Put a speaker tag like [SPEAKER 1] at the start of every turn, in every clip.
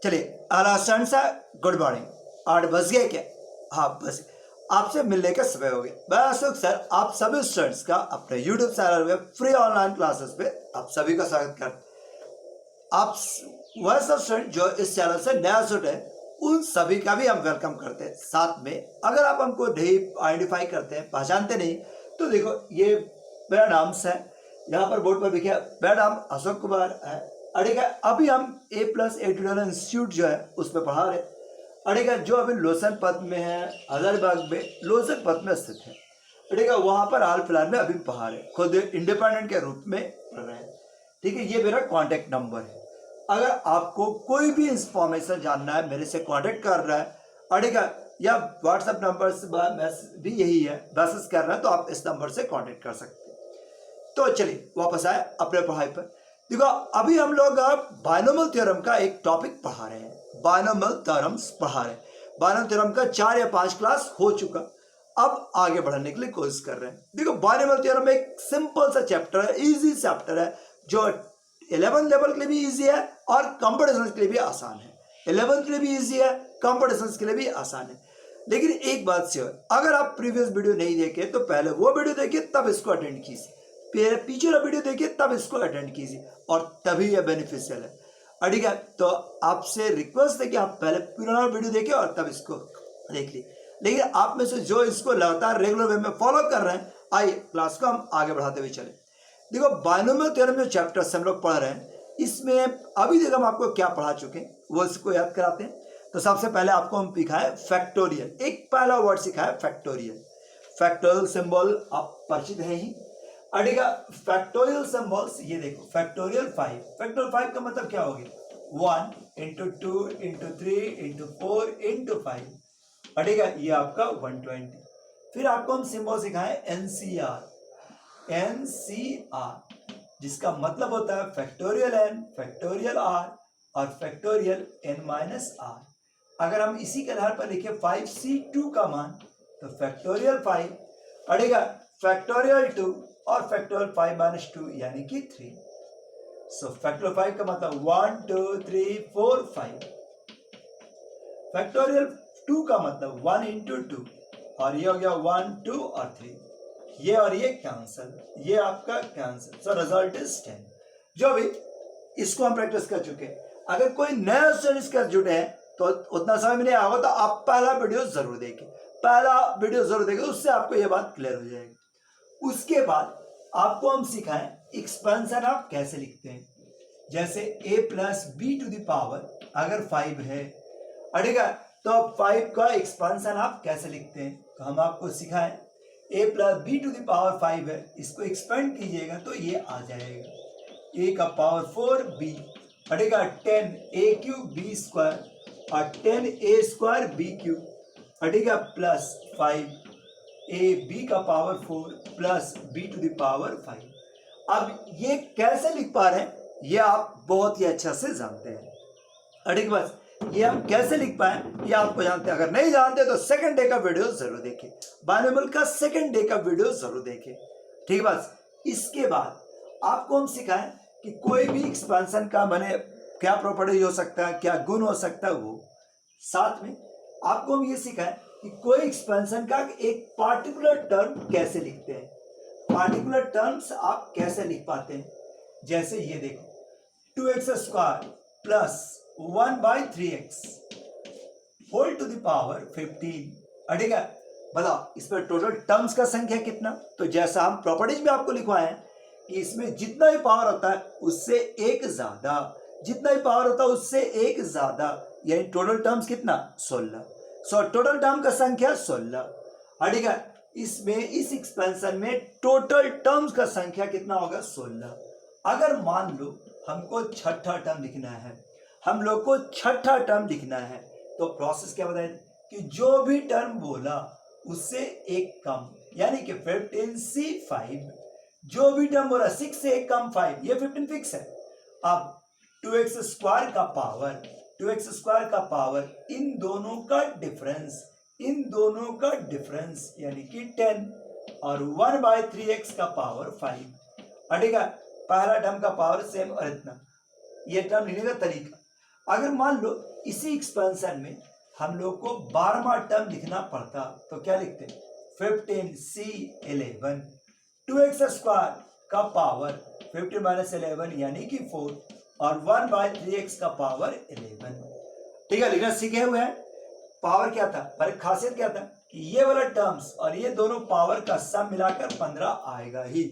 [SPEAKER 1] चलिए आला students, good morning. 8 बज गए क्या? हाँ बस आपसे मिलने का समय हो गया। मैं अशोक सर आप सभी स्टूडेंट्स का अपने यूट्यूब चैनल में फ्री ऑनलाइन क्लासेस पे आप सभी का स्वागत करते हैं। आप वह सब स्टूडेंट जो इस चैनल से नया स्टूडेंट है उन सभी का भी हम वेलकम करते हैं। साथ में अगर आप हमको नहीं आइडेंटिफाई करते हैं, पहचानते नहीं, तो देखो ये मेरा नाम है, यहाँ पर बोर्ड पर लिखा मेरा नाम अशोक कुमार है। अड़ेगा अभी हम A+ ट्यूटोरियल इंस्टीट्यूट जो है उसमें पढ़ा रहे। अड़ेगा जो अभी लोसन पथ में है, हजारीबाग में लोसन पथ में स्थित है। अड़ेगा वहाँ पर हाल फिलहाल में अभी पढ़ा रहे, खुद इंडिपेंडेंट के रूप में पढ़ रहे हैं। ठीक है, ये मेरा कॉन्टेक्ट नंबर है। अगर आपको कोई भी इंफॉर्मेशन जानना है मेरे से कॉन्टेक्ट कर रहा है अड़ेगा, या व्हाट्सएप नंबर से भी यही है, मैसेज कर रहा है, तो आप इस नंबर से कॉन्टेक्ट कर सकते हैं। तो चलिए वापस आए अपने पढ़ाई पर। देखो अभी हम लोग बायनोमियल थ्योरम का एक टॉपिक पढ़ा रहे हैं। बायनोमियल थ्योरम्स पढ़ा रहे हैं। बायनोमियल थ्योरम का 4 या 5 क्लास हो चुका, अब आगे बढ़ने के लिए कोशिश कर रहे हैं। देखो बायनोमियल थ्योरम एक सिंपल सा चैप्टर है, इजी चैप्टर है, जो 11th लेवल के लिए भी इजी है और कंपटीशन के लिए भी आसान है। 11th के लिए भी इजी है, कंपटीशन के लिए भी आसान है। लेकिन एक बात श्योर, अगर आप प्रीवियस वीडियो नहीं देखे तो पहले वो वीडियो देखिए, तब इसको अटेंड कीजिए। पीछे वाला वीडियो देखिए, तब इसको अटेंड कीजिए, और तभी यह बेनिफिशियल है। ठीक है, तो आपसे रिक्वेस्ट है कि आप पहले पुराना वीडियो देखिए और तब इसको देख लीजिए। लेकिन आप में से जो इसको लगातार रेगुलर वे में फॉलो कर रहे हैं, आइए क्लास को हम आगे बढ़ाते हुए चले। देखो बायनोमियल थ्योरम जो चैप्टर हम लोग पढ़ रहे हैं, इसमें अभी तक हम आपको क्या पढ़ा चुके हैं वो इसको याद कराते हैं। तो सबसे पहले आपको हम सिखाए फैक्टोरियल। एक पहला वर्ड सिखाया फैक्टोरियल। फैक्टोरियल सिंबल आप परिचित है ही। अड़ेगा फैक्टोरियल सिंबल्स, ये देखो फैक्टोरियल 5। फैक्टोरियल 5 का मतलब क्या हो गया? 1 × 2 × 3 × 4 × 5। अड़ेगा ये आपका 120। फिर आपको हम सिंबल सिखाएं NCR। NCR जिसका मतलब होता है फैक्टोरियल N, फैक्टोरियल R और फैक्टोरियल N-R। अगर हम इसी के आधार पर लिखे 5C2 का मान, तो फैक्टोरियल 5 अड़ेगा फैक्टोरियल 2 और फैक्टोरियल 5 - 2 यानी कि 3। सो फैक्टोरियल 5 का मतलब 1 2 3 4 5। फैक्टोरियल 2 का मतलब 1 × 2, और ये हो गया 1 2 और 3। ये और ये कैंसल, ये आपका कैंसल। So result is 10। जो भी इसको हम प्रैक्टिस कर चुके हैं। अगर कोई नया स्टूडेंट इसका जुड़े हैं तो उतना समय में नहीं आगा, तो आप पहला वीडियो जरूर देखें। पहला वीडियो जरूर देखें, उससे आपको ये बात क्लियर हो जाएगी। उसके बाद आपको हम सिखाएं एक्सपेंशन आप कैसे लिखते हैं। जैसे A+ B⁴ अगर 5 है अड़ेगा, तो 5 का एक्सपेंशन आप कैसे लिखते हैं, तो हम आपको सिखाएं A+ B⁴ 5 है, इसको एक्सपेंड कीजिएगा तो ये आ जाएगा A⁴ B अड़ेगा 10A³ B² और 10A² B³ अड़ेगा plus 5AB⁴ plus B⁴ 5। अब ये कैसे लिख पा रहे हैं ये आप बहुत ही अच्छा से जानते हैं। ठीक बस ये हम कैसे लिख पाए ये आपको जानते हैं। अगर नहीं जानते तो सेकंड डे का वीडियो जरूर देखें, बायनोमियल का सेकंड डे का वीडियो जरूर देखें। ठीक बस इसके बाद आपको हम सिखाएं कि कोई भी एक्सपेंशन का माने क्या प्रॉपर्टी हो सकता है, क्या गुण हो सकता है वो। साथ में आपको हम ये सिखाएं कि कोई एक्सपेंशन का एक पार्टिकुलर टर्म कैसे लिखते हैं। पार्टिकुलर टर्म्स आप कैसे लिख पाते हैं, जैसे ये देखो 2x² plus 1/3x whole to the power 15। अड़ेगा बताओ इस पर टोटल टर्म्स का संख्या कितना। तो जैसा हम प्रॉपर्टीज में आपको लिखवाए हैं कि इसमें जितना भी पावर होता है उससे एक ज्यादा, जितना भी पावर होता है उससे एक ज्यादा, यानी टोटल टर्म्स कितना 16। सो टोटल टर्म का संख्या 16। अड़ेगा इसमें इस एक्सपेंशन में टोटल टर्म्स का संख्या कितना होगा 16। अगर मान लो हमको छठा टर्म लिखना है, हम लोग को छठा टर्म लिखना है, तो प्रोसेस क्या बताए कि जो भी टर्म बोला उससे एक कम, यानी कि 15C5। जो भी टर्म बोला 6 से एक कम 5, ये 15 फिक्स है। अब 2x² का पावर, 2x² का पावर इन दोनों का डिफरेंस, इन दोनों का डिफरेंस यानी कि 10 और 1/3x का पावर 5। अटेगा पहला टर्म का पावर सेम और इतना ये टर्म लिखने का तरीका। अगर मान लो इसी एक्सपेंशन में हम लोग को 12वां टर्म लिखना पड़ता तो क्या लिखते? 15c11 2x² का पावर 15 माइनस 11 यानी कि 4 और 1/3x का पावर 11। ठीक है, लिखना सीखे हुए हैं। पावर क्या था, पर खासियत क्या था कि ये वाला टर्म्स और ये दोनों पावर का सम मिलाकर 15 आएगा ही।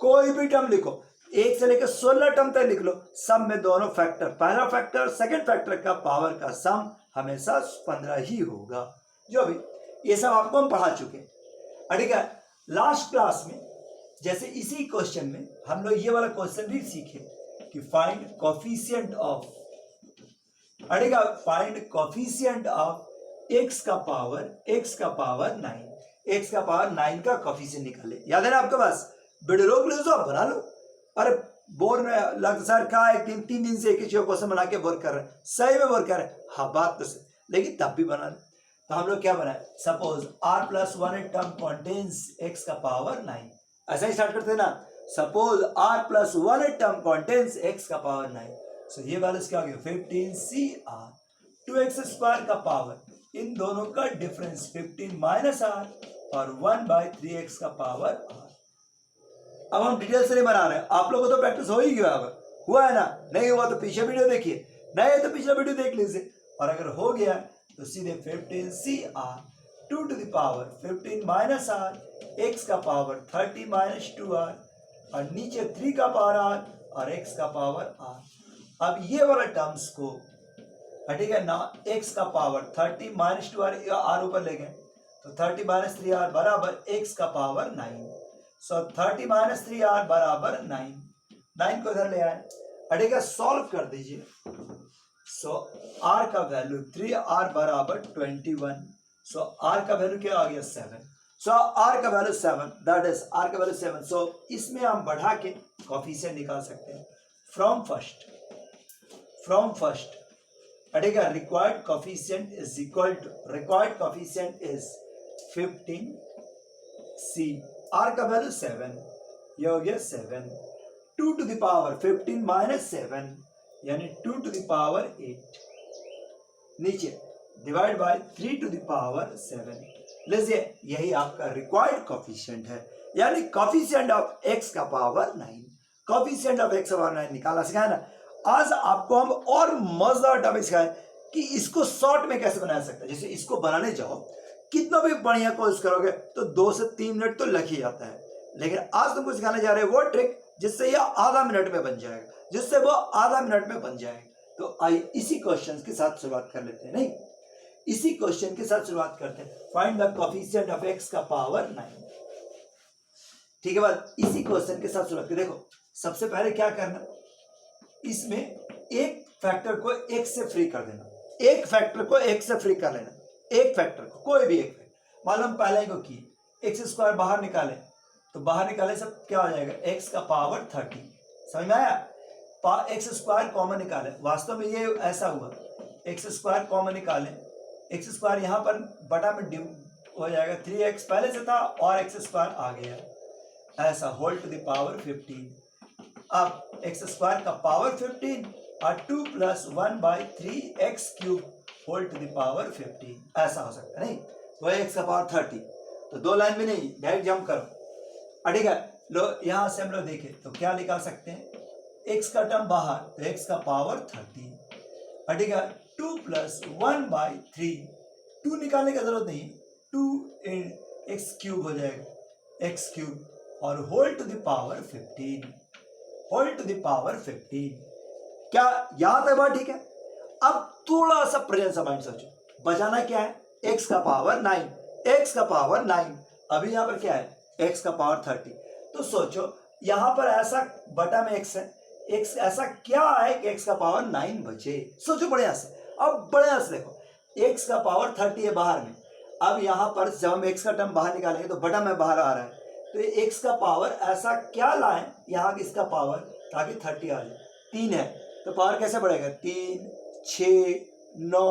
[SPEAKER 1] कोई भी टर्म लिखो, 1 से लेकर 16 टर्म तक लिख लो, सम में दोनों फैक्टर, पहला फैक्टर सेकंड फैक्टर का पावर का सम हमेशा 15 ही होगा। जो भी ये सब आपको हम पढ़ा चुके हैं। ठीक है, लास्ट क्लास में जैसे इसी क्वेश्चन में हम लोग ये वाला क्वेश्चन भी सीखे कि find coefficient of, find coefficient of x का पावर 9, x का पावर 9 का कोफिशिएंट निकाले। याद है ना आपके पास? वीडियो रोक लो, आप बना लो। अरे बोर में लग सर का है, 3 दिन से एक ही क्वेश्चन बना के बोर कर रहे हैं। सही में बोर कर रहे हैं, हाँ बात तो सही, लेकिन तब भी बना ले। तो हम लोग क्या बनाए, suppose r+1 term contains x का पावर 9, ऐसा ही स्टार्ट करते हैं ना। Suppose r+1 term contains x का पावर 9, सो ये वैल्यूज क्या हो गया 15cr 2x² का पावर, इन दोनों का डिफरेंस 15 माइनस r और 1/3x का पावर r। अब हम डिटेल से नहीं बना रहे हैं, आप लोगों को तो प्रैक्टिस हो ही गया, हुआ है ना? नहीं हुआ तो पीछे वीडियो देखिए, नहीं तो पिछला वीडियो देख लीजिए, और अगर हो गया तो सीधे 15cr 2 to the power 15 minus r x का पावर 30 माइनस 2r और नीचे 3 का पावर r और x का पावर r। अब ये वाला टर्म्स को, ठीक है ना, x का पावर 30 माइनस 2r r ऊपर ले गए तो 30 माइनस 3r बराबर x का पावर 9। सो 30 माइनस 3r बराबर 9 को इधर ले आए, ठीक है, सॉल्व कर दीजिए। सो r का वैल्यू 3r बराबर 21, सो r का वैल्यू क्या आ गया 7, सो r का वैल्यू 7, दैट इज r का वैल्यू 7। सो इसमें हम बढ़ा के कोफिशिएंट निकाल सकते हैं फ्रॉम फर्स्ट, ठीक है, required coefficient is equal to, required coefficient is 15c, r का वैल्यू 7, ये हो गया 7, 2 टू द पावर 15 माइनस 7 यानी 2 टू द पावर 8, नीचे divide by 3 to the power 7। लीजिए यही आपका रिक्वायर्ड कोफिशिएंट है, यानी कोफिशिएंट ऑफ x का पावर 9, कोफिशिएंट ऑफ x का पावर 9 निकाला सिखाया ना। आज आपको हम और मजेदार टॉपिक सिखाए कि इसको शॉर्ट में कैसे बनाया सकते हैं। जैसे इसको बनाने जाओ, कितना भी बढ़िया कोर्स करोगे तो 2 से 3 मिनट तो लग ही जाता है, लेकिन आज तुमको सिखाने जा रहे हैं वो ट्रिक जिससे यह आधा मिनट में बन जाएगा, जिससे वो आधा मिनट में बन जाएगा। तो आइए इसी क्वेश्चन के साथ शुरुआत कर लेते हैं। नहीं, इसी क्वेश्चन के साथ शुरुआत करते हैं। Find the coefficient of x का पावर 9। ठीक है, बात इसी क्वेश्चन के साथ शुरुआत करें। देखो सबसे पहले क्या करना, इसमें एक फैक्टर को x से फ्री कर देना, एक फैक्टर को x से फ्री कर लेना, एक फैक्टर को, कोई भी एक फैक्टर। मालूम पहले को की x² बाहर निकाले तो बाहर निकाले सब क्या हो जाएगा x का पावर 30, समझ में आया? x² कॉमन निकाले, वास्तव में ये ऐसा हुआ, x² कॉमन निकाले, x² यहाँ पर बटा में डिव हो जाएगा, 3x पहले से था और x² आ गया, ऐसा होल टू द पावर 15। अब x² का पावर 15 और 2 + 1/3x³ whole to the power 15, ऐसा हो सकता है। नहीं तो x का पावर 30, तो 2 लाइन में नहीं, डायरेक्ट जंप करो। ठीक है, लो यहां से हम लोग देखें तो क्या निकाल सकते हैं, x का टर्म बाहर तो x का पावर 30, ठीक है, 2 + 1/3, 2 निकालने की जरूरत नहीं, 2x³ हो जाएगा, x³ और whole to the power 15, whole to the power 15। क्या याद है बात? ठीक है, अब थोड़ा सा प्रेजेंट सा माइंड सोचो, बचाना क्या है, x का पावर 9, x का पावर 9, अभी यहां पर क्या है x का पावर 30, तो सोचो यहां पर ऐसा बटा में x है, x ऐसा क्या है कि x का पावर 9 बचे। सोचो बढ़िया से, अब बढ़िया से देखो, x का पावर 30 है बाहर में, अब यहां पर जब हम x का टर्म बाहर निकालेंगे तो बटा में बाहर आ रहा है, तो ये x का पावर ऐसा क्या लाएं यहाँ इसका पावर ताकि 30 आ जाए। 3 है तो पावर कैसे बढ़ेगा, 3 6 9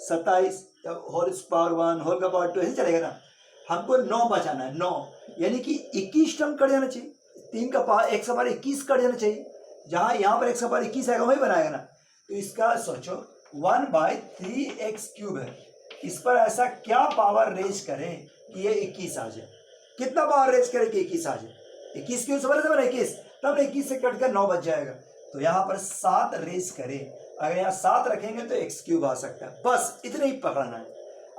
[SPEAKER 1] 27, तब होल पावर 1 होल का पावर 2 ऐसे चलेगा ना। हमको 9 बचाना है, 9 यानी कि 21 टर्म कट जाना चाहिए, 3 का पावर x का पावर 21 कट जाना चाहिए, जहां यहाँ पर x का पावर 21 आएगा वही बनाएगा ना। तो इसका सोचो 1/3x³ है, इस पर ऐसा क्या पावर रेज करें कि ये 21 आ जाए। कितना पावर रेज करें कि 21 आ जाए। 21 क्यों समझ रहे 21, तब 21 से कटकर 9 बच जाएगा। तो यहाँ पर 7 रेज करें, अगर यहाँ 7 रखेंगे तो x³ आ सकता है। बस इतना ही पकड़ना है।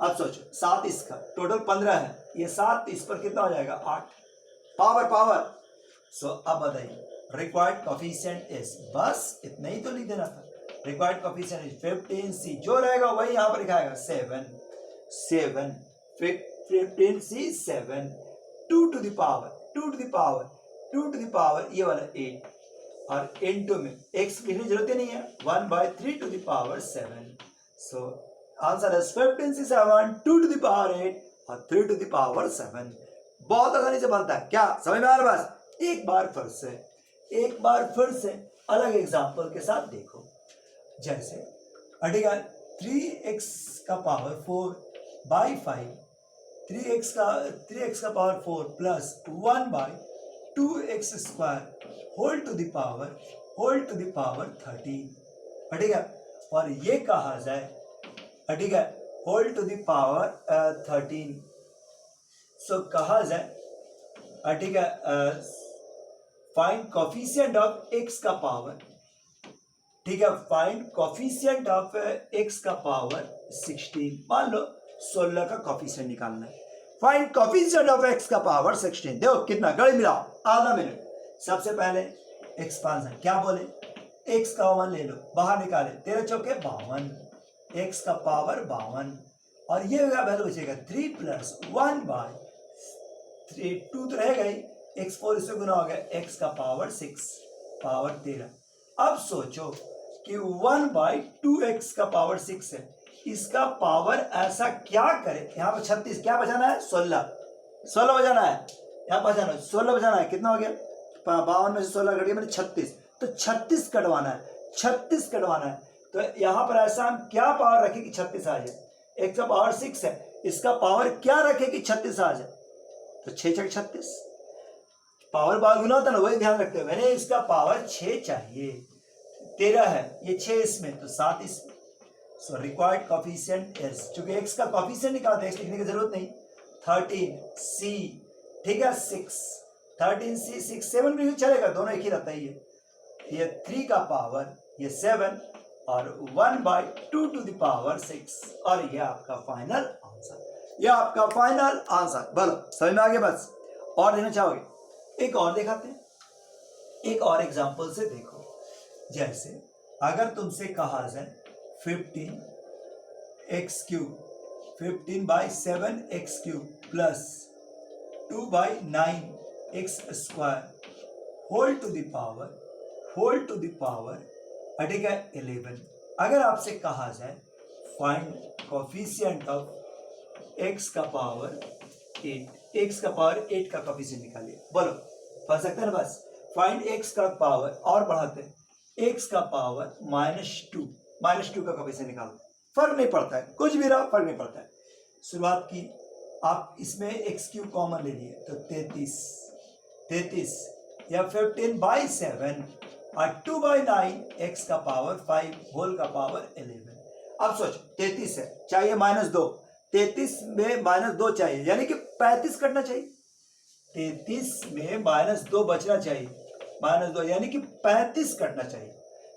[SPEAKER 1] अब सोचो 7 इसका टोटल 15 है, ये 7 इस पर कितना हो जाएगा 8 पावर। सो अब बताइए रिक्वायर्ड कोफिशिएंट इज, बस इतना ही तो लिख देना था। रिक्वायर्ड कोफिशिएंट इज 15c, जो रहेगा वही यहाँ पर लिखाएगा 7 15c 7 2 to the power ये वाला 8 और इनटू में x लिखने की जरूरत ही नहीं है 1/3 to the power 7। So answer is 15c 7 2 to the power 8 और 3 to the power 7। बहुत आसानी से बनता है, क्या समझ में आ रहा है। बस एक बार फिर से अलग एग्जांपल के साथ देखो। जैसे ठीक है 3x का पावर 4/5 3x का power 4 plus 1/2x² whole to the power 13 ठीक है। और ये कहा जाए ठीक है whole to the power 13। So कहा जाए ठीक है फाइंड कोफिशिएंट ऑफ x का पावर, ठीक है फाइंड कोफिशिएंट ऑफ x का पावर 16। मान लो 16 का कोफिशिएंट निकालना है। फाइंड कोफिशिएंट ऑफ x का पावर 16। देखो कितना गड़े मिलाओ, आधा मिनट। सबसे पहले एक्सपांशन, क्या बोले x का 1 ले लो, बाहर निकाले 13 चौके 52, x का पावर 52 और ये वैल्यू बचेगा 3 प्लस 1/3 2 तो रहेगा ही, x4 इससे गुना हो गया x का पावर 6 पावर 13। अब सोचो कि 1/2x का पावर 6 है, इसका पावर ऐसा क्या करे। यहाँ पर 36 क्या बचाना है 16 बचाना है, यहाँ बचाना 16 बचाना है। कितना हो गया 52 में से 16 कट गया मैंने 36, तो 36 कटवाना है। तो यहाँ पर ऐसा हम क्या पावर रखें कि 36 आ जाए। x का पावर 6 है, इसका पावर क्या रखे कि 36 आ जाए। तो 6 6 36 पावर बार गुना होता ना, वही ध्यान रखते हुए मैंने इसका पावर 6 चाहिए। 13 है, ये 6 इसमें तो 7 इसमें। सो रिक्वायर्ड कोफिशिएंट इज, चूंकि x का कोफिशिएंट निकालते हैं x लिखने की जरूरत नहीं, 13c ठीक है 6 13c 6 7 भी चलेगा, दोनों एक ही रहता है। ये 3 का पावर ये 7 और 1/2 to the power 6 और ये आपका फाइनल आंसर। बोलो समझ में आ गया। बस और देना चाहोगे, एक और दिखाते हैं, एक और एग्जांपल से देखो। जैसे अगर तुमसे कहा जाए 15x³ 15/7x³ plus 2/9x² whole to the power ठीक है 11। अगर आपसे कहा जाए फाइंड कोफिशिएंट ऑफ x का पावर 8 का कोफिशिएंट निकालिए। बोलो पढ़ सकते हैं ना। बस फाइंड x का पावर और बढ़ाते हैं x का पावर -2 का कोफिशिएंट निकालो। फर्क नहीं पड़ता है, कुछ भी रहा फर्क नहीं पड़ता है। शुरुआत की आप इसमें x³ कॉमन ले लिए तो 33 या 15/7 और 2/9 x का पावर 5 होल का पावर 11। अब सोचो 33 है, चाहिए -2, 33 में -2 चाहिए यानी कि 35 कटना चाहिए। 33 में -2 बचना चाहिए, -2 यानी कि 35 कटना चाहिए।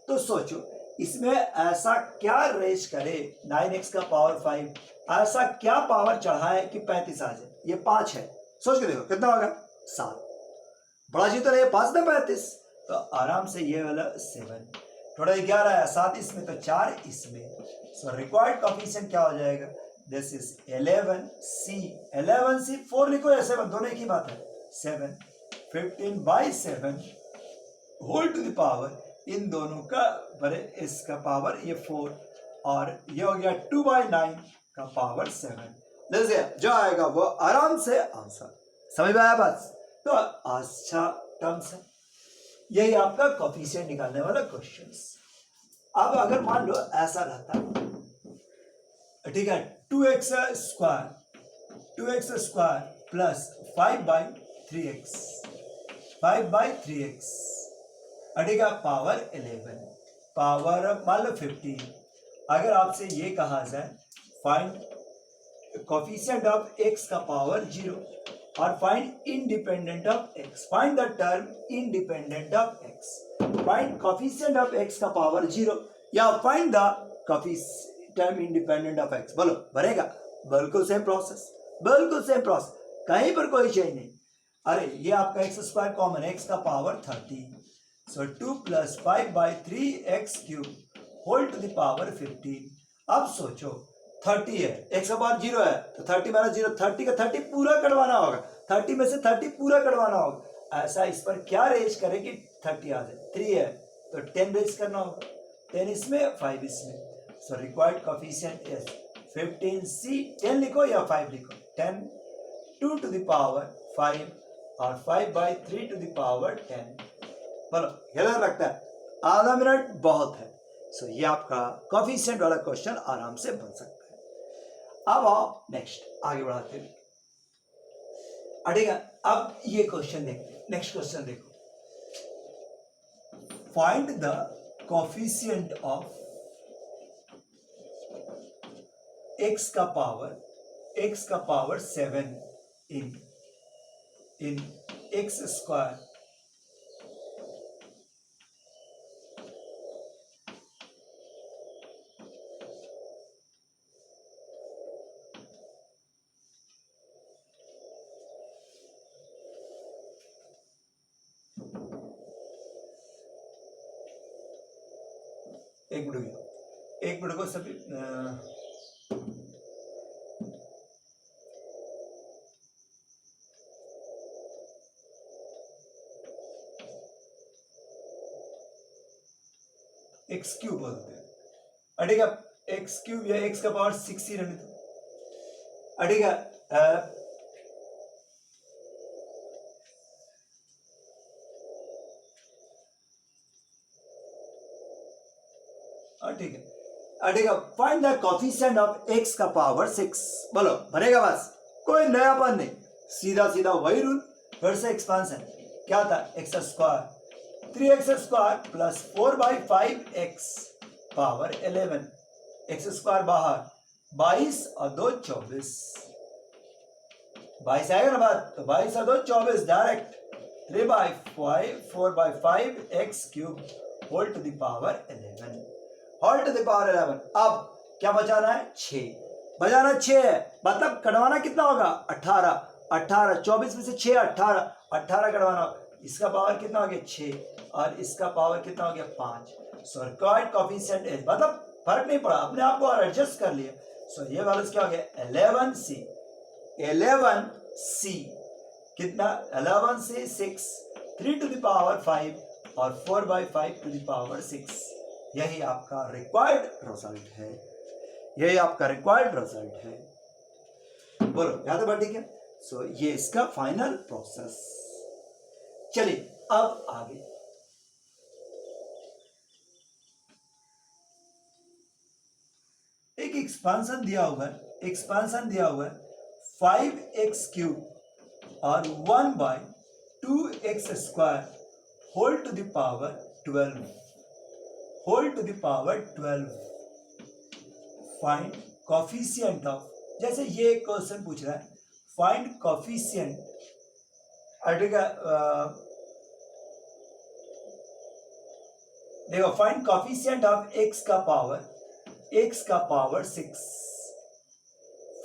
[SPEAKER 1] तो सोचो इसमें ऐसा क्या रेश करे 9x का पावर 5, ऐसा क्या पावर चढ़ाए कि 35 आ जाए। ये 5 है, सोच के देखो कितना होगा 7। बड़ा जी तो नहीं 5 ना 35, तो आराम से ये वाला 7 थोड़ा 11 है, 7 इसमें तो 4 इसमें। सो रिक्वायर्ड कोफिशिएंट क्या हो जाएगा, दिस इज 11c 4 लिखो या 7 दोनों एक ही बात है। 7 15/7 होल टू द पावर, इन दोनों का बड़े इसका पावर ये 4 और ये हो गया 2/9 का पावर 7। जो आएगा वो आराम से आंसर। समझ में आया बस। तो अच्छा टर्म्स है, यही आपका कोफिशिएंट निकालने वाला क्वेश्चंस। अब अगर मान लो ऐसा रहता ठीक है 2x² plus 5/3x अड़ेगा power 11, power मान लो 15। अगर आपसे ये कहा जाए फाइंड कोफिशिएंट ऑफ एक्स का पावर 0 और find independent of X, find the term independent of X, find coefficient of X का पावर 0 या find the term independent of X, बोलो भरेगा? बिल्कुल सेम प्रोसेस, बिल्कुल सेम प्रोसेस, कहीं पर कोई चेंज नहीं। अरे ये आपका एक्स स्क्वायर कॉमन है, एक्स का power 30, so 2 + 5/3x³ whole to the power 15। अब सोचो 30 है, एक्स का पावर 0 है तो 30 - 0, 30 का 30 पूरा कटवाना होगा, 30 में से 30 पूरा कटवाना होगा। ऐसा इस पर क्या रेज करें कि 30 आ जाए? 3 है तो 10 रेज करना होगा, 10 इसमें 5 इसमें, so required coefficient is 15c। 10 लिखो या 5 लिखो, 10 2 टू द पावर 5 और 5/3 टू द पावर 10। बोलो याद रखता है, आधा मिनट बहुत है। सो ये आपका कोफिशिएंट वाला क्वेश्चन आराम से बन सकता है। अब आओ नेक्स्ट आगे बढ़ाते हैं। अड़ेगा अब ये क्वेश्चन देखते हैं, नेक्स्ट क्वेश्चन देखो, find the coefficient of X का पावर 7 in x square एक मिनट को सभी x³ बोलते हैं। अड़ेगा x³ या x का पावर 6 ही रहने दो। अड़ेगा ठीक है। अड़ेगा find the coefficient of x का पावर 6, बोलो भरेगा? बस कोई नयापन नहीं, सीधा सीधा वही रूल, फिर से एक्सपांशन। क्या था? x² 3x² + 4/5x power 11, x² बाहर 22 और 2 24, 22 आएगा ना बात, तो 22 और 2 24 direct 3/5 4/5x³ whole to the power 11, whole to the power 11। अब क्या बचाना है? 6 बचाना, 6 है मतलब कटवाना कितना होगा? 18, 18 24 में से 6 18, 18 कटवाना, इसका पावर कितना हो गया? 6 और इसका पावर कितना हो गया? 5। सो रिक्वायर्ड कोफिशिएंट इज, मतलब फर्क नहीं पड़ा, अपने आप को और एडजस्ट कर लिया। सो ये वैल्यूज क्या हो गया? 11c, 11c कितना? 11c 6, 3 टू द पावर 5 और 4/5 टू द पावर 6। यही आपका रिक्वायर्ड रिजल्ट है, यही आपका रिक्वायर्ड रिजल्ट है। बोलो याद है? ठीक है। सो ये इसका फाइनल प्रोसेस। चलिए अब आगे एक एक्सपांशन दिया हुआ है, 5x³ और 1/2x² whole to the power 12, whole to the power 12। Find coefficient of, जैसे ये क्वेश्चन पूछ रहा है फाइंड कोफिशिएंट, देखो फाइंड कोफिशिएंट ऑफ x का power 6,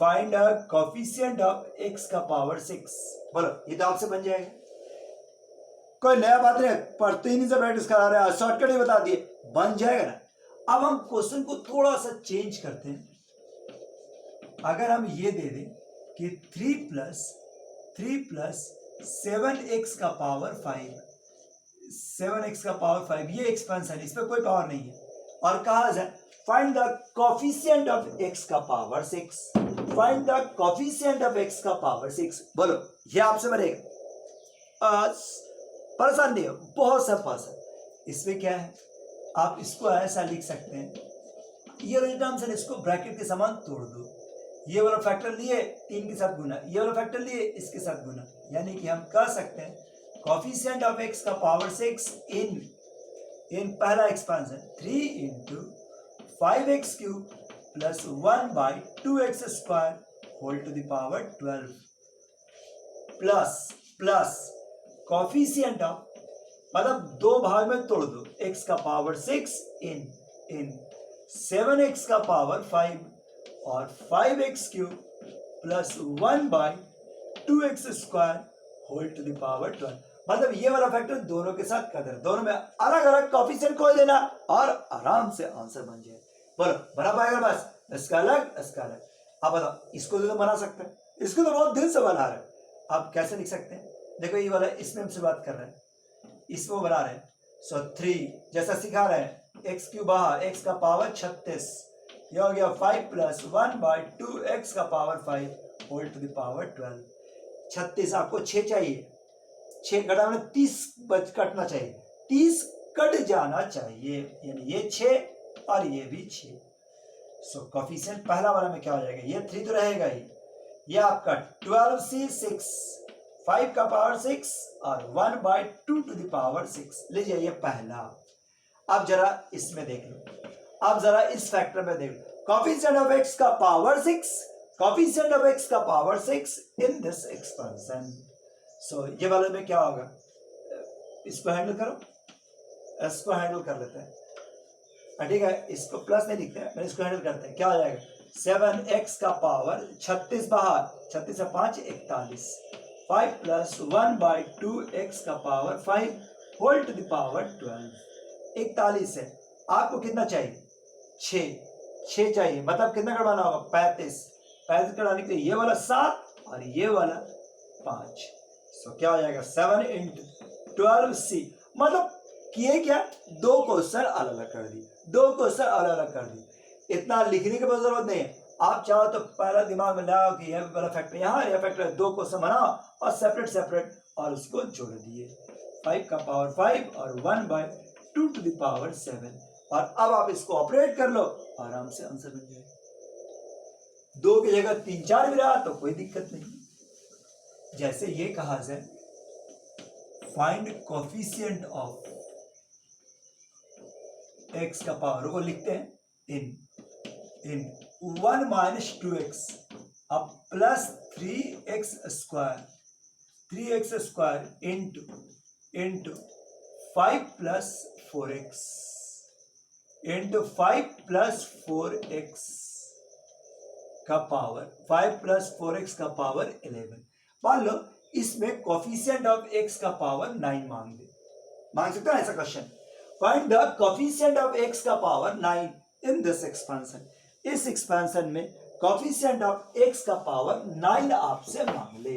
[SPEAKER 1] find coefficient of x का पावर 6। बोलो ये तो आपसे बन जाएगा, कोई नया बात नहीं, पढ़ते ही नहीं से प्रैक्टिस करा रहे हैं, शॉर्टकट ही बता दिए, बन जाएगा ना। अब हम क्वेश्चन को थोड़ा सा चेंज करते हैं। अगर हम ये दे दें कि 3 + 7x का पावर 5, 7x का पावर 5, ये एक्सपेंशन, इस पर कोई पावर नहीं है, और कहा जाए find the coefficient of x का power 6, find the coefficient of x का पावर 6। बोलो ये आपसे बनेगा, परेशान नहीं हो, बहुत सा परेशान। इसमें क्या है, आप इसको ऐसा लिख सकते हैं, ये वाले टर्म से इसको ब्रैकेट के समान तोड़ दो, ये वाला फैक्टर लिए 3 के साथ गुना, ये वाला फैक्टर लिए इसके साथ गुना, यानी कि हम कह सकते हैं कोफिशिएंट ऑफ x का पावर 6 इन इन पहला expansion 3 into 5x cube plus 1/2x square whole to the power 12 plus coefficient of, मतलब दो भाग में तोड़ दो, x का पावर 6 इन 7x का पावर 5 और 5x cube plus 1/2x square whole to the power 12। मतलब ये वाला फैक्टर दोनों के साथ कर देना, दोनों में अलग अलग कॉफिशिएंट को देना और आराम से आंसर बन जाए। बोलो बना पाएगा? बस इसका अलग इसका अलग। अब बताओ इसको तो बना सकते हैं, इसको तो बहुत दिल से बना रहे हैं। आप कैसे लिख सकते हैं? देखो ये वाला इसमें हमसे बात कर रहे हैं, इसको बना रहे हैं। सो 3 जैसा सिखा रहे हैं, एक्स क्यूब बाहर, एक्स का पावर 36, ये हो गया 5 प्लस 1/2x का power 5 whole to the power 12। 36 आपको 6 चाहिए, 6 घटाना 30 कटना चाहिए, 30 कट जाना चाहिए, यानी ये 6 और ये भी 6। सो कोफिशिएंट पहला वाला में क्या हो जाएगा? ये 3 तो रहेगा ही, ये आपका 12c 6, 5 का पावर 6 और 1/2 टू द पावर 6। लीजिए ये पहला। अब जरा इसमें देख लो, अब जरा इस फैक्टर में देख लो, कोफिशिएंट ऑफ x का पावर 6, कोफिशिएंट ऑफ x का पावर 6 इन दिस एक्सपेंशन। सो ये वाले में क्या होगा? इसको हैंडल करो, इसको हैंडल कर लेते हैं, ठीक है। इसको प्लस नहीं लिखते हैं, इसको हैंडल करते हैं। क्या हो जाएगा? 7x का पावर 36 बाहर, 36 से 5 41, 5 प्लस 1/2x का power 5 whole to the power 12। 41 है, आपको कितना चाहिए? 6 चाहिए, मतलब कितना करवाना होगा? 35 कराने के लिए ये वाला 7 और ये वाला 5। सो क्या हो जाएगा? 7 इंटू 12c, मतलब किए क्या? 2 क्वेश्चन अलग अलग कर दिए, 2 क्वेश्चन अलग अलग कर दिए। इतना लिखने की जरूरत नहीं है, आप चाहो तो पहला दिमाग में लगाओ कि यह वाला फैक्टर यहाँ, यह फैक्टर 2 क्वेश्चन बनाओ और सेपरेट और उसको जोड़ दिए, 5 का पावर 5 और 1/2 टू द पावर 7। और अब आप इसको ऑपरेट कर लो, आराम से आंसर बन जाएगा। 2 की जगह 3 4 भी रहा तो कोई दिक्कत नहीं। जैसे ये कहा जाए, फाइंड कोफिशिएंट ऑफ x का पावर को लिखते हैं इन 1 माइनस 2x अब plus 3x square into 5 plus 4x into 5 plus 4x का पावर 5 प्लस 4x का पावर 11। मान लो इसमें कोफिशिएंट ऑफ x का पावर 9 मांग सकते हैं ऐसा question. Find the coefficient of x का पावर 9 इन दिस एक्सपेंशन। इस एक्सपेंशन में कोफिशिएंट ऑफ x का पावर 9 आपसे मांग ले।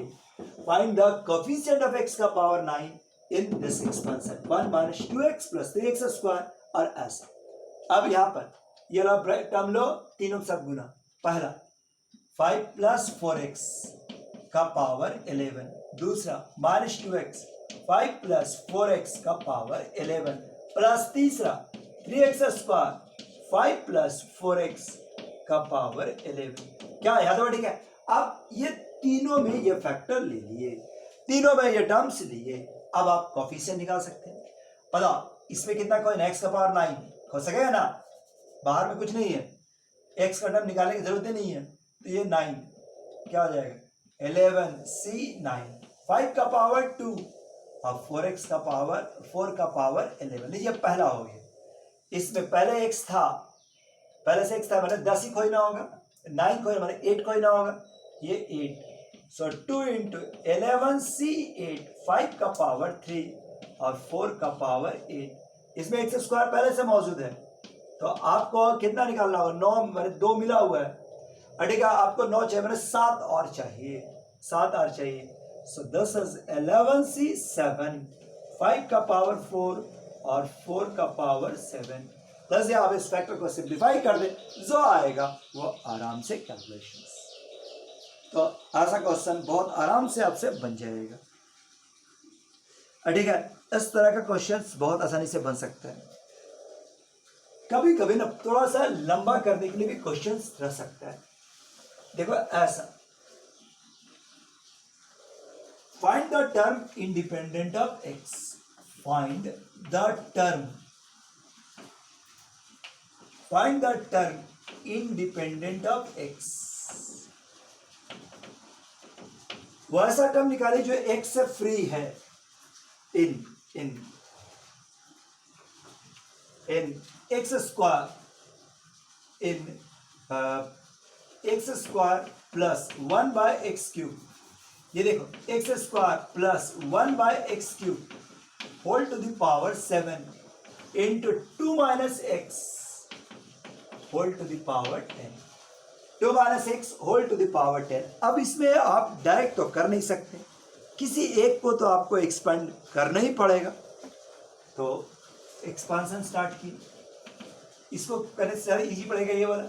[SPEAKER 1] Find the coefficient of x का power 9 in this expansion. 1 minus 2x plus 3x square और ऐसा। अब यहां पर ये लो टर्म लो, तीनों के साथ गुना। पहला 5 प्लस 4x का पावर 11, दूसरा माइनस 2x 5 प्लस 4x का पावर 11 प्लस तीसरा 3x स्क्वायर 5 प्लस 4x का पावर 11। क्या है? तो ठीक है। अब ये तीनों में ये फैक्टर ले लिए, तीनों में ये टर्म्स लिए। अब आप कोफिशिएंट निकाल सकते हैं। पता इसमें कितना कोई x का पावर 9 हो सकेगा ना, बाहर में कुछ नहीं है, x का टर्म निकालने की जरूरत नहीं है, तो ये 9 क्या हो जाएगा? 11c9, 5 का पावर 2 और 4x का पावर 4 का पावर 11। लीजिए पहला हो गया, इसमें पहले x था, पहले से x था, मतलब 10 ही खोजना होगा, 9 खोजना मतलब 8 खोजना होगा, ये 8। सो 2 इंटू 11c8, 5 का पावर 3 और 4 का पावर 8। इसमें x स्क्वायर पहले से मौजूद है, तो आपको कितना निकालना होगा? 9 मतलब 2 मिला हुआ है, ठीक है। आपको 9 चाहिए, मतलब 7 और चाहिए, 7 और चाहिए। सो दिस इज 11c7, 5 का पावर 4 और 4 का पावर 7। बस आप इस फैक्टर को सिंप्लीफाई कर दे, जो आएगा वो आराम से कैलकुलेशंस। तो ऐसा क्वेश्चन बहुत आराम से आपसे बन जाएगा, ठीक है। इस तरह का क्वेश्चंस बहुत आसानी से बन सकते हैं। कभी कभी ना थोड़ा सा लंबा करने के लिए भी क्वेश्चंस रह सकता है। देखो ऐसा, find the term independent of x, find the term find the term independent of x. वो ऐसा टर्म निकालिए जो एक्स से फ्री है। In in in x square in x square plus 1/x³। ये देखो x square plus 1/x³ whole to the power 7 into 2 minus x whole to the power 10। 2 minus x whole to the power 10। अब इसमें आप direct तो कर नहीं सकते, किसी एक को तो आपको एक्सपेंड करना ही पड़ेगा। तो एक्सपांशन स्टार्ट की, इसको करने से इजी पड़ेगा ये वाला।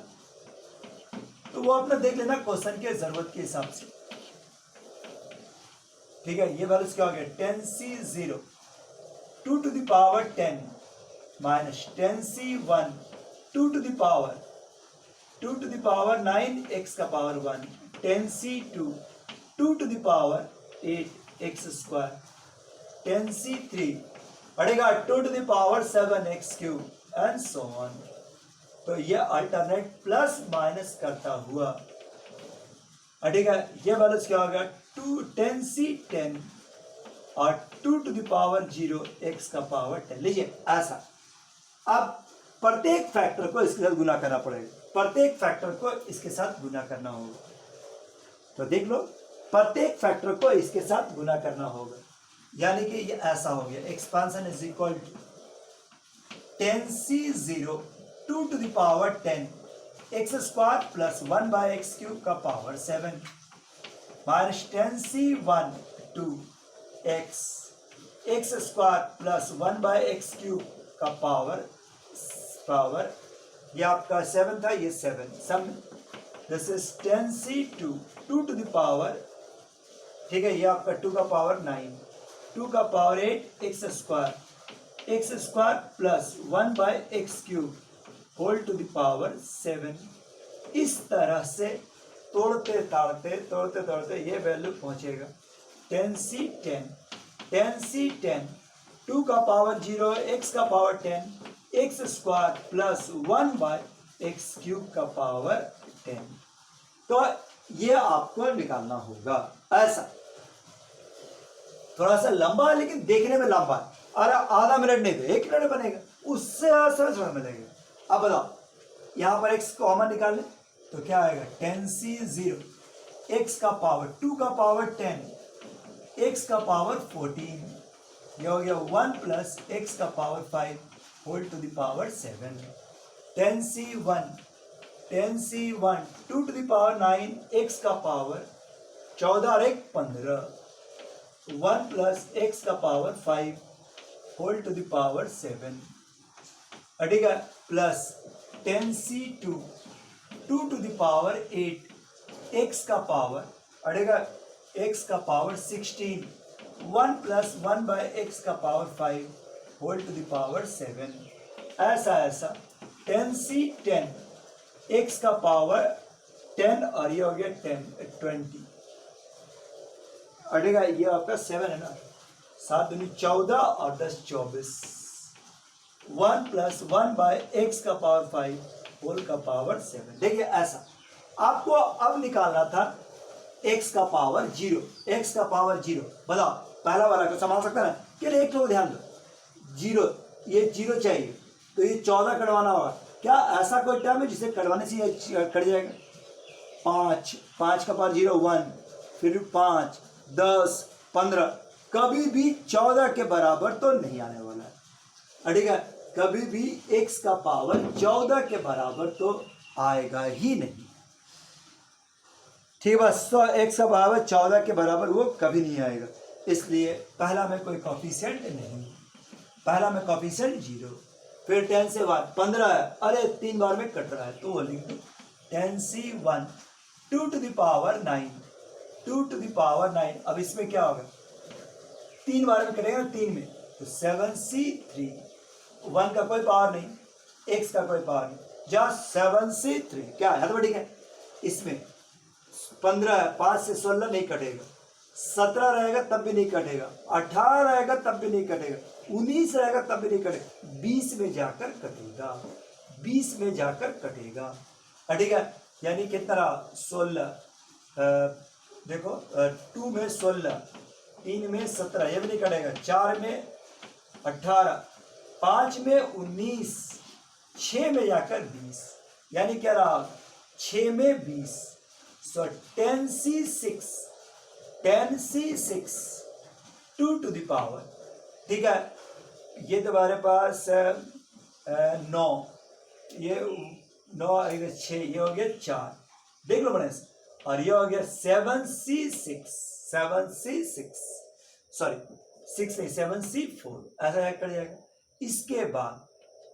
[SPEAKER 1] तो वो अपना देख लेना क्वेश्चन के जरूरत के हिसाब से। ठीक है, ये वैल्यूज क्या हो गया 10c0 2 to the power 10 minus 10c1 2 to the power 9 x का power 1 10c2 2 to the power 8 x square 10c3 बढ़ेगा 2 to the power 7 x³ and so on. तो ये अल्टरनेट प्लस माइनस करता हुआ ठीक है, ये वैल्यूज क्या होगा 10c10 और 2 टू द पावर 0 x का पावर 10। लीजिए ऐसा, अब प्रत्येक फैक्टर को इसके साथ गुना करना पड़ेगा, प्रत्येक फैक्टर को इसके साथ गुना करना होगा। तो देख लो, प्रत्येक फैक्टर को इसके साथ गुना करना होगा, यानी कि ये ऐसा हो गया expansion is equal to 10c0 2 to the power 10 x square plus 1/x³ का power 7 minus 10c1 2 x square plus 1/x³ का पावर ये आपका 7 था, ये 7 sum this is 10c2 2 to the power, ठीक है, ये आपका 2 का पावर 9 2 का power 8 x square plus 1/x³ whole to the power 7। इस तरह से तोड़ते तोड़ते ये वैल्यू पहुंचेगा 10c10 2 का पावर 0 x का power 10 x square plus 1/x³ का पावर 10। तो ये आपको निकालना होगा ऐसा। थोड़ा सा लंबा है लेकिन देखने में लंबा है, और आधा मिनट नहीं तो 1 मिनट बनेगा, उससे आसान समय मिलेगा। अब बताओ, यहां पर x कॉमन निकाल लें तो क्या आएगा 10c0 x का पावर 2 का पावर 10 x का पावर 14, यह हो गया 1 प्लस x का power 5 whole to the power 7 10c1 2 to the power 9 x का पावर 14 और 1 15 1 प्लस x का power 5 whole to the power 7 ठीक है, plus 10c2 2 to the power 8 x का पावर अड़ेगा x का पावर 16 1 प्लस 1/x का power 5 whole to the power 7। ऐसा 10c10 x का पावर 10 और ये हो गया 20 अड़ेगा, ये आपका 7 है ना, 7 दूनी 14 और 10 24 1 प्लस 1/x का पावर 5 होल का पावर 7। देखिए ऐसा आपको अब निकालना था x का पावर 0, x का पावर 0। बताओ पहला वाला को संभाल सकता है ना, के लिए एक लोग ध्यान दो, 0 ये 0 चाहिए तो ये 14 कटवाना होगा। क्या ऐसा कोई टर्म है जिसे कटवाने से ये कट जाएगा? 5 का पावर 0 1, फिर 5 10 15, कभी भी 14 के बराबर तो नहीं आने वाला है। ठीक है, कभी भी x का पावर 14 के बराबर तो आएगा ही नहीं। ठीक है, बस x का पावर 14 के बराबर वो कभी नहीं आएगा, इसलिए पहला में कोई कॉफिशिएंट नहीं, पहला में कॉफिशिएंट 0। फिर 10 से 1 15 है, अरे 3 बार में कट रहा है तो वो लिख दो 10c1 2 to the power 9 2 to the power 9। अब इसमें क्या होगा, 3 बार में कटेगा ना, 3 में तो 7c3, 1 का कोई पावर नहीं, x का कोई पावर नहीं, जहाँ 7c3 क्या है तो ठीक है। इसमें 15 है, 5 से 16 नहीं कटेगा, 17 रहेगा तब भी नहीं कटेगा, 18 रहेगा तब भी नहीं कटेगा, 19 रहेगा तब भी नहीं कटेगा, 20 में जाकर कटेगा, 20 में जाकर कटेगा। ठीक है, यानी कितना रहा 16, देखो 2 में 16, 3 में 17, ये भी नहीं कटेगा, 4 में 18, 5 में 19, 6 में जाकर 20, यानी क्या रहा 6 में 20। सो 10c6, 10c6 2 to the power, ठीक है, ये तुम्हारे पास 9, ये 9 आएगा 6, ये हो गया 4, देख लो बड़े, और ये हो गया 7c6, 7c6 सॉरी 6 नहीं 7c4, ऐसा कट जाएगा। इसके बाद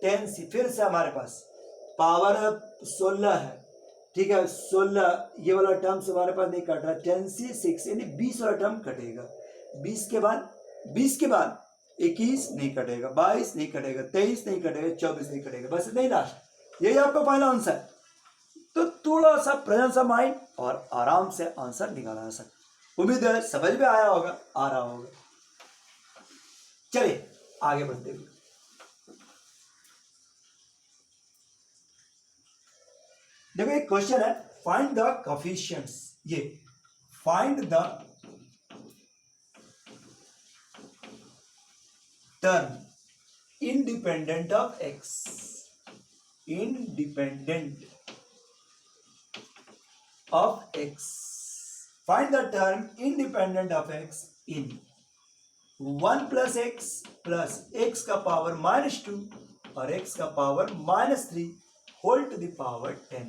[SPEAKER 1] 10c, फिर से हमारे पास पावर 16 है, ठीक है, 16 ये वाला टर्म से हमारे पास नहीं कट रहा, 10c6 यानी 20 वाला टर्म कटेगा। 20 के बाद 21 नहीं कटेगा, 22 नहीं कटेगा, 23 नहीं कटेगा, 24 नहीं कटेगा, बस नहीं लास्ट, यही आपका फाइनल आंसर। तो थोड़ा सा प्रेजेंस ऑफ माइंड और आराम से आंसर निकाला जा सकता। उम्मीद है समझ में आया होगा, आ रहा होगा। चलिए आगे बढ़ते हुए देखो एक क्वेश्चन है, फाइंड द कोफिशिएंट्स, ये find the term independent of x, independent of x, find the term independent of x in 1 plus x plus x का पावर -2 और x का power -3 whole to the power 10।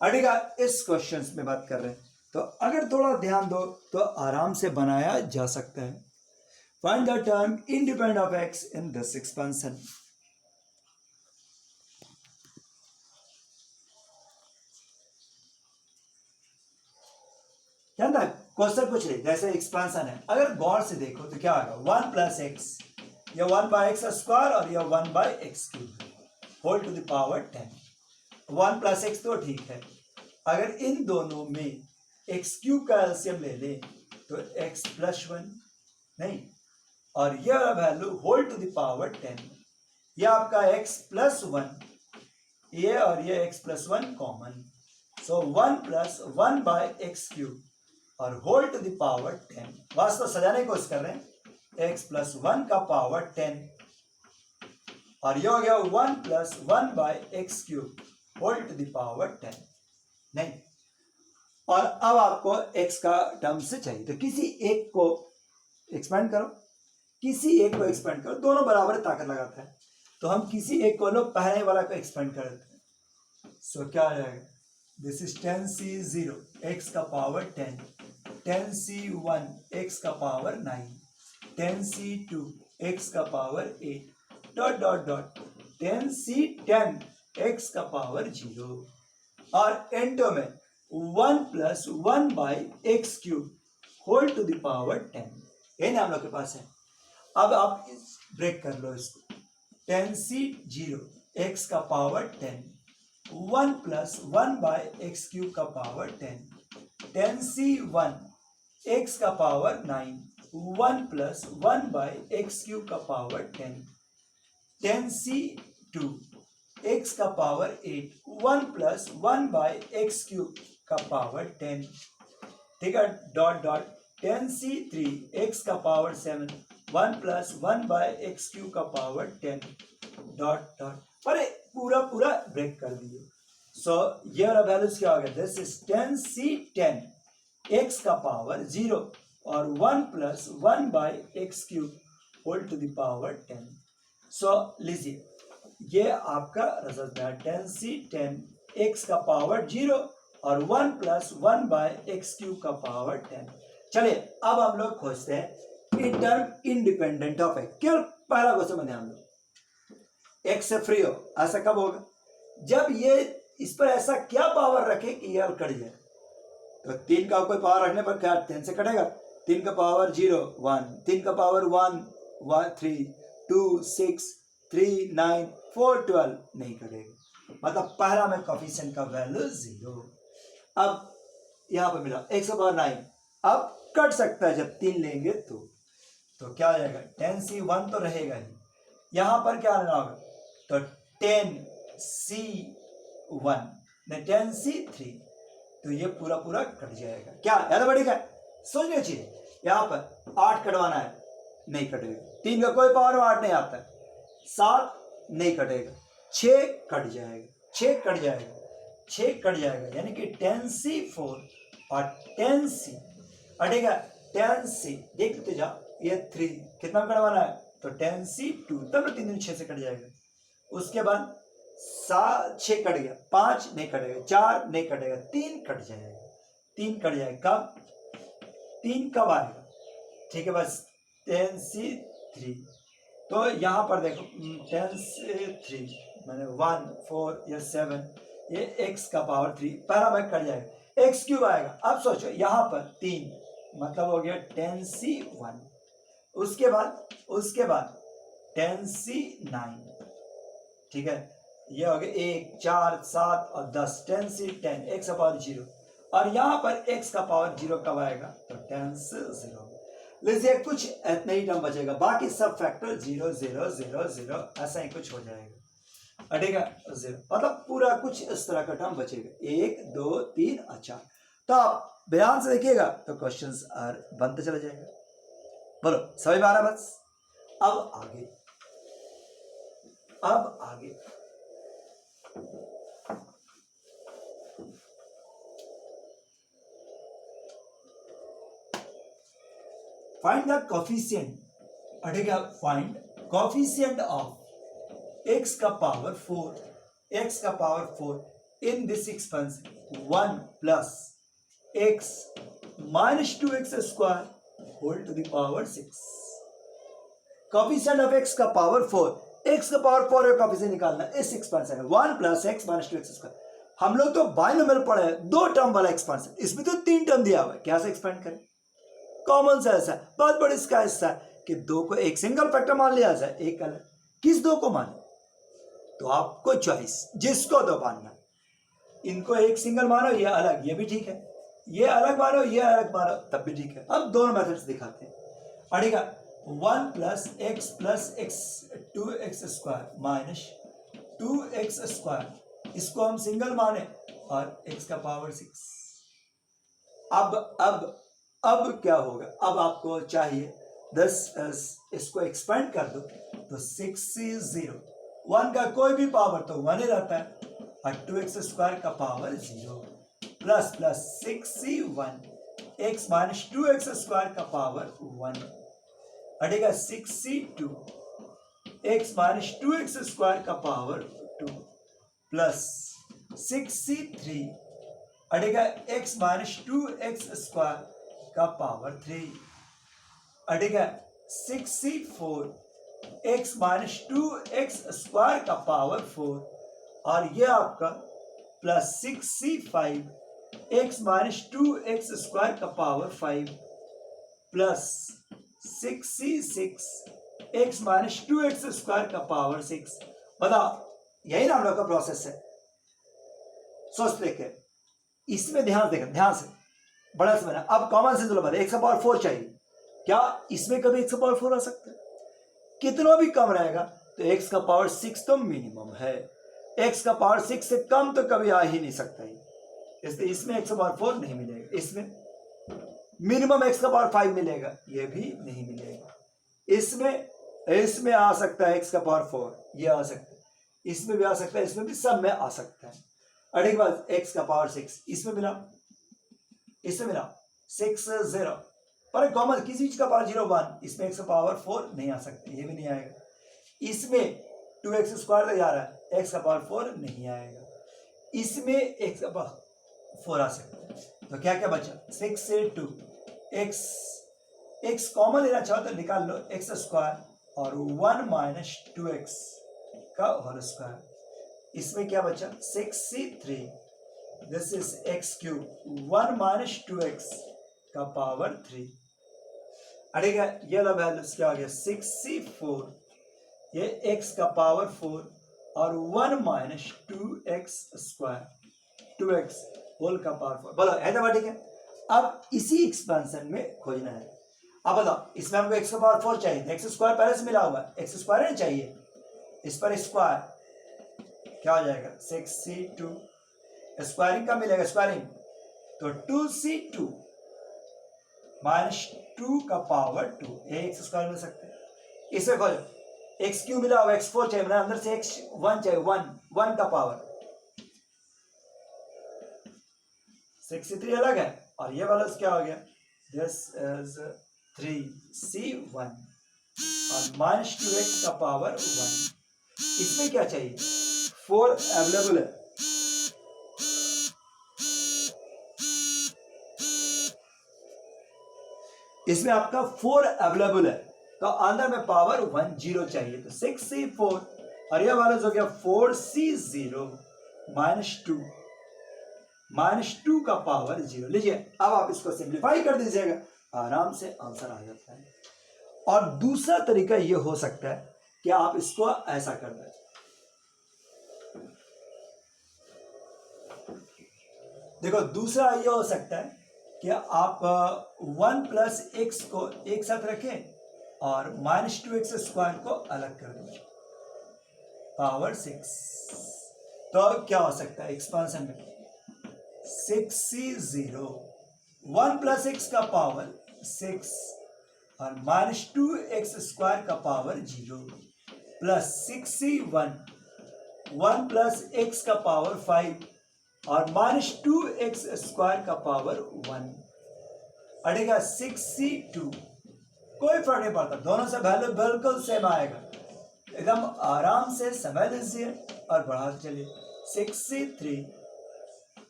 [SPEAKER 1] अड़ेगा इस questions में बात कर रहे हैं, तो अगर थोड़ा ध्यान दो तो आराम से बनाया जा सकता है। Find the term independent of x in this expansion. क्या था क्वेश्चन पूछ रहे जैसे एक्सपेंशन है, अगर गौर से देखो तो क्या होगा 1 प्लस एक्स, या 1/x² और या 1/x³ whole to the power 10। 1 plus x तो ठीक है, अगर इन दोनों में x³ का एलसीएम ले लें तो x + 1 नहीं, और यह value whole to the power 10, यह आपका x + 1, ये और ये x + 1 कॉमन, सो 1 + 1/x³ और होल टू द पावर 10। वास्तव सजाने की कोशिश कर रहे हैं, x + 1 का पावर 10 और यह हो गया 1 + 1/x³ whole to the power 10 नहीं। और अब आपको x का टर्म से चाहिए, तो किसी एक को एक्सपेंड करो, किसी एक को एक्सपेंड करो, दोनों बराबर ताकत लगाता है, तो हम किसी एक को लो, पहले वाला को एक्सपेंड कर देते हैं। सो क्या आ जाएगा, दिस इज 10c0 x का पावर 10, 10c1 x का पावर 9, 10c2 x का power 8 dot dot dot 10c10 x का पावर 0 और एंडो में 1 + 1/x³ whole to the power 10। ये ना हम लोग के पास है। अब आप ब्रेक कर लो इसको, 10c0 x का पावर 10, 1 + 1/x³ का पावर 10, 10c1 x का पावर 9, 1 + 1/x³ का पावर 10, 10c2 x का पावर 8, 1 + 1/x³ का पावर 10, ठीक है, डॉट डॉट 10c3 x का पावर 7, 1 + 1/x³ का पावर 10 डॉट डॉट। अरे पूरा ब्रेक कर दिए। सो ये वाला वैल्यूज क्या हो गया, दिस इज 10c10 x का पावर 0 और 1 + 1/x³ whole to the power 10। So लीजिए ये आपका रिजल्ट है, 10c10 x का पावर 0 और 1 + 1/x³ का पावर 10। चलिए अब हम लोग खोजते हैं टर्म इंडिपेंडेंट ऑफ x। केवल पहला क्वेश्चन में ध्यान दो, x से फ्री हो, ऐसा कब होगा, जब ये इस पर ऐसा क्या पावर रखे कि ये कट जाए। तो 3 का कोई पावर रखने पर क्या 10 से कटेगा, 3 का पावर 0 1, 3 का पावर 1 3, 2 6, 3 9, 4 12 नहीं कटेगा, मतलब पहला में कोफिशिएंट का वैल्यू 0। अब यहां पर मिला x का पावर 9, अब कट सकता है जब 3 लेंगे तो क्या आ जाएगा, 10c1 तो रहेगा ही, यहां पर क्या आना होगा, तो 10 10C1 नहीं 10C3, तो ये पूरा पूरा कट जाएगा। क्या याद बढ़ेगा? सोचना चाहिए। यहाँ पर 8 कटवाना है, नहीं कटेगा। 3 का कोई पावर 8 नहीं आता है। 7 नहीं कटेगा, 6 कट जाएगा, 6 कट जाएगा, 6 कट जाएगा, यानी कि 10C4 और 10C हटेगा। 10C देखते जाओ, ये 3 कितना कटवाना है, तो 10C2, तब 3 6 से कट जाएगा। उसके बाद 6 कट गया, 5 नहीं कटेगा, 4 नहीं कटेगा, 3 कट जाएगा, 3 कट जाएगा। कब 3 कब आएगा? ठीक है, बस 10C3, तो यहाँ पर देखो 10C3 मैंने 1 4 या 7, ये x का पावर 3 पहला भाग कट जाएगा, x क्यूब आएगा। अब सोचो यहाँ पर 3 मतलब हो गया 10C1, उसके बाद 10C9, ठीक है, ये हो गया 1 4 7 और 10, 10C10 x का पावर 0, और यहाँ पर x का पावर 0 कब आएगा, तो 10C0। लीजिए कुछ इतना ही टर्म बचेगा, बाकी सब फैक्टर 0 0 0 0 ऐसा ही कुछ हो जाएगा, हटेगा 0, मतलब पूरा कुछ इस तरह का टर्म बचेगा, 1 2 3 अच्छा। तो आप ध्यान से देखिएगा तो क्वेश्चंस बनते चला जाएगा। बोलो सभी 12 बस। अब आगे फाइंड द कोफिशिएंट, हटेगा फाइंड कोफिशिएंट ऑफ x का power 4 in this expansion 1 plus x minus 2x square whole to the power 6। Coefficient of x का पावर 4, x का पावर 4 है, कोफिशिएंट निकालना इस एक्सपेंशन है 1 plus x minus 2x square. हम लोग तो बाइनोमियल पढ़े हैं, 2 टर्म वाला एक्सपेंशन, इसमें तो 3 टर्म दिया हुआ है, क्या से एक्सपेंड करें? कॉमन सा ऐसा है, बहुत बड़ी इसका हिस्सा है कि 2 को एक सिंगल फैक्टर मान लिया जाए, एक अलग, किस 2 को माने? तो आपको चॉइस, जिसको दो मानना, इनको एक सिंगल मानो, ये अलग, ये भी ठीक है, ये अलग मानो, ये अलग मानो, तब भी ठीक है। अब दोनों मेथड्स दिखाते हैं, पढ़ेगा 1 plus x 2x square minus 2x square, इसको हम सिंगल माने और x का पावर 6। अब क्या होगा? अब आपको चाहिए 10, इसको एक्सपेंड कर दो तो 6C0, 1 का कोई भी पावर तो 1 ही रहता है, और 2x स्क्वायर का power 0 plus 6C1 x minus 2x square का पावर 1, हटेगा 6C2 x minus 2x square का पावर 2 प्लस 6C3 हटेगा x माइनस 2x स्क्वायर का पावर 3, हटेगा 6C4 x minus 2x square का पावर 4, और ये आपका plus 6C5 x minus 2x square का power 5 plus 6C6 x minus 2x square का पावर 6। बताओ, यही ना हम लोग का प्रोसेस है। सोच देखे, इसमें ध्यान से बड़ा समझना। अब कॉमन सेंस लो, x का पावर 4 चाहिए, क्या इसमें कभी x का पावर 4 आ सकता है? कितना भी कम रहेगा तो x का पावर 6 तो मिनिमम है, x का पावर 6 से कम तो कभी आ ही नहीं सकता है, इसलिए इसमें x का पावर 4 नहीं मिलेगा, इसमें मिनिमम x का पावर 5 मिलेगा, ये भी नहीं मिलेगा। इसमें आ सकता है x का पावर 4, ये आ सकता है, इसमें भी आ सकता है, इसमें भी, सब में आ सकता है। अड़े के बाद x का पावर 6 इसमें मिला 6 0, पर कॉमन किसी चीज का पावर 0 1, इसमें x का पावर 4 नहीं आ सकता, ये भी नहीं आएगा। इसमें 2x स्क्वायर तक जा रहा है, x का पावर 4 नहीं आएगा, इसमें x का पावर 4 आ सकता है। तो क्या क्या बचा? 6 से 2 x कॉमन लेना चाहो तो निकाल लो, x स्क्वायर और 1 माइनस 2x का होल स्क्वायर। इसमें क्या बचा? 6C3, this is x cube 1 minus 2x का पावर 3, अड़ेगा ये वाला वैल्यूज क्या हो गया? 6C4, ये x का पावर 4 और 1 minus 2x square, 2x whole का पावर 4। बोलो है ना? ठीक है। अब इसी एक्सपेंशन में खोजना है। अब बताओ, इसमें हमको x का पावर 4 चाहिए, x स्क्वायर पहले से मिला हुआ है, x स्क्वायर नहीं चाहिए, इस पर स्क्वायर क्या हो जाएगा 6c2, स्क्वायरिंग का मिलेगा स्क्वायरिंग, तो 2c2 -2 का पावर 2, x स्क्वायर मिल सकते हैं। इसे खोलो, x क्यों मिला हुआ, x4 चाहिए ना, अंदर से x1 चाहिए, 1 का पावर, 63 अलग है, और ये वाला क्या हो गया, दिस इज 3c1 और -2x का पावर 1। इसमें क्या चाहिए, 4 अवेलेबल है, इसमें आपका 4 अवेलेबल है, तो अंदर में पावर 1 0 चाहिए, तो 6c4 और ये वाला हो गया 4c0 -2 का पावर 0। लीजिए अब आप इसको सिंप्लीफाई कर दीजिएगा, आराम से आंसर आ जाता है। और दूसरा तरीका ये हो सकता है कि आप इसको ऐसा कर दें, देखो दूसरा ये हो सकता है कि आप 1 + x को एक साथ रखें और -2x² को अलग कर दें, पावर 6, तो क्या हो सकता है एक्सपांशन में 6c0, 1 + x का पावर 6 और -2x² का पावर 0 प्लस 6c1, 1 + x का पावर 5 और -2x² का पावर 1 अड़ेगा 6c2, कोई फर्क नहीं पड़ता, दोनों से वैल्यू बिल्कुल सेम आएगा, एकदम आराम से समझ लीजिए और बढ़ाते चलिए। 6c3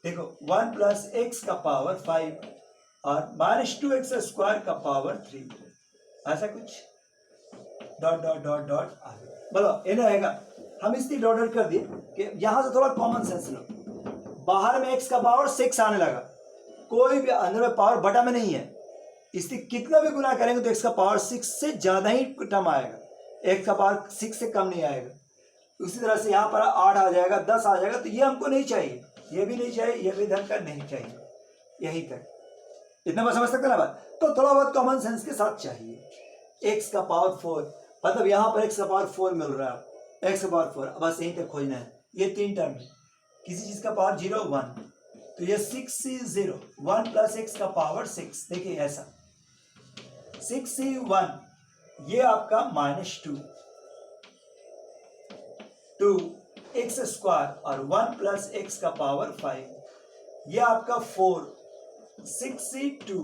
[SPEAKER 1] देखो 1 + x का पावर 5 और -2x² का पावर 3, ऐसा कुछ डॉट डॉट डॉट डॉट आगे बोलो, ये रहेगा। हम इसलिए डॉट डॉट कर दिए कि यहां से थोड़ा कॉमन सेंस लो, बाहर में x का पावर 6 आने लगा, कोई भी अंदर में पावर बटा में नहीं है, इसलिए कितना भी गुना करेंगे तो x का पावर 6 से ज्यादा ही टर्म आएगा, x का पावर 6 से कम नहीं आएगा। उसी तरह से यहाँ पर 8 आ जाएगा, 10 आ जाएगा, तो ये हमको नहीं चाहिए, ये भी नहीं चाहिए, ये भी इधर का नहीं चाहिए, यही तक, इतना मैं समझ सकते ना बात। तो थोड़ा बहुत कॉमन सेंस के साथ चाहिए। x का पावर 4 मतलब यहाँ पर x का पावर 4 मिल रहा है, x का पावर 4, बस यहीं तक खोजना है, ये 3 टर्म है, किसी चीज का पावर 0 1, तो ये 6c0 1 + x का पावर 6, देखिए ऐसा 6c1 ये आपका -2 2x² और 1 + x का पावर 5, ये आपका 4 6c2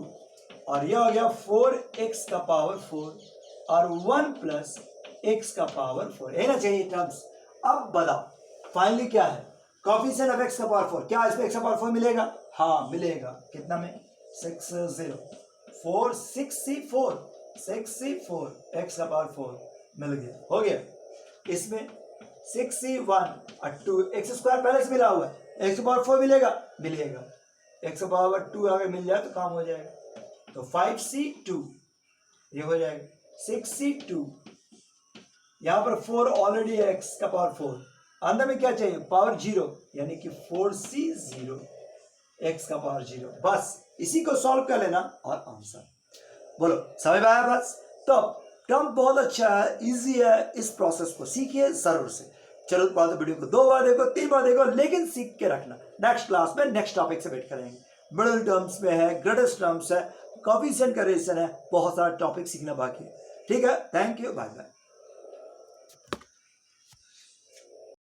[SPEAKER 1] और ये हो गया 4x का पावर 4 और 1 + x का पावर 4, है ना चाहिए टर्म्स। अब बताओ फाइनली क्या है, कोएफिशिएंट ऑफ x का पावर 4, क्या इसमें x का पावर 4 मिलेगा, हाँ मिलेगा, कितना में 6 0 4 6c4 x का पावर 4 मिल गया, हो गया। इसमें 6c1 और 2x² पहले से मिला हुआ है, x का पावर 4 मिलेगा, x का पावर 2 अगर मिल जाए तो काम हो जाएगा, तो 5c2 ये हो जाएगा 6c2, यहां पर 4 ऑलरेडी है, x का पावर 4, अंदर में क्या चाहिए पावर 0 यानी कि 4c0 x का पावर 0, बस इसी को सॉल्व कर लेना और आंसर बोलो, समझ में आया बस। तो टर्म बहुत अच्छा है, इजी है, इस प्रोसेस को सीखिए जरूर से। चलो बाद वीडियो को 2 बार देखो 3 बार देखो, लेकिन सीख के रखना, नेक्स्ट क्लास में नेक्स्ट टॉपिक से वेट करेंगे, मिडिल टर्म्स में है, ग्रेटेस्ट टर्म्स है, कोएफिशिएंट का रिलेशन है, बहुत सारा टॉपिक सीखना बाकी है, ठीक है। Thank you, bye bye.